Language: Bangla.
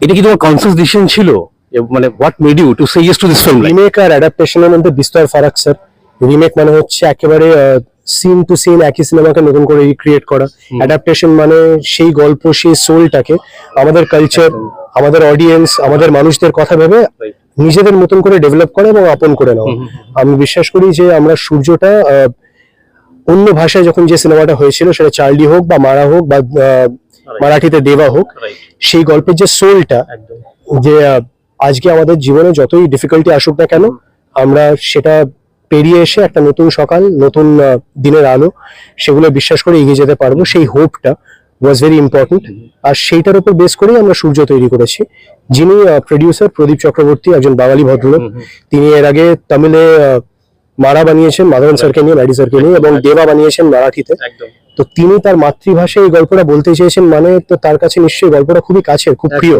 এটা কি তোমার কনসিয়াস ডিসিশন ছিল, মানে what made you to say yes to this film? Remake আর অ্যাডাপ্টেশনের মধ্যে বিস্তর ফারাক স্যার। রিমেক মানে হচ্ছে একেবারে সিন টু সিন একই সিনেমাকে নতুন করে রিক্রিয়েট করা। অ্যাডাপ্টেশন মানে সেই গল্প, সেই সোলটাকে আমাদের কালচার, আমাদের অডিয়েন্স, আমাদের মানুষদের কথা ভেবে নিজেদের মতন করে ডেভেলপ করা এবং আপন করে নেওয়া। আমি বিশ্বাস করি যে আমরা সূর্যটা অন্য ভাষায় যখন যে সিনেমাটা হয়েছিল, সেটা চার্লি হোক বা মারা হোক বা মারাঠিতে দেবা হোক, সেই গল্পের যে সোলটা, যে আজকে আমাদের জীবনে যতই ডিফিকাল্টি আসুক না কেন, আমরা সেটা পেরিয়ে এসে একটা নতুন সকাল, নতুন দিনের আলো, সেগুলো বিশ্বাস করে এগিয়ে যেতে পারবো, সেই হোপটা ওয়াজ ভেরি ইম্পর্টেন্ট। আর সেইটার উপর বেস করেই আমরা সূর্য তৈরি করেছি। যিনি প্রডিউসার প্রদীপ চক্রবর্তী, একজন বাঙালি ভদ্রলোক। তিনি এর আগে তামিলে মারা বানিয়েছেন মাধবন স্যারকে নিয়ে, ম্যাডি স্যারকে নিয়ে, এবং দেবা বানিয়েছেন মারাঠিতে। তো তিনি তার মাতৃভাষায় এই গল্পটা বলতে চেয়েছেন, মানে তো তার কাছে নিশ্চয়ই গল্পটা খুবই কাছের, খুব প্রিয়।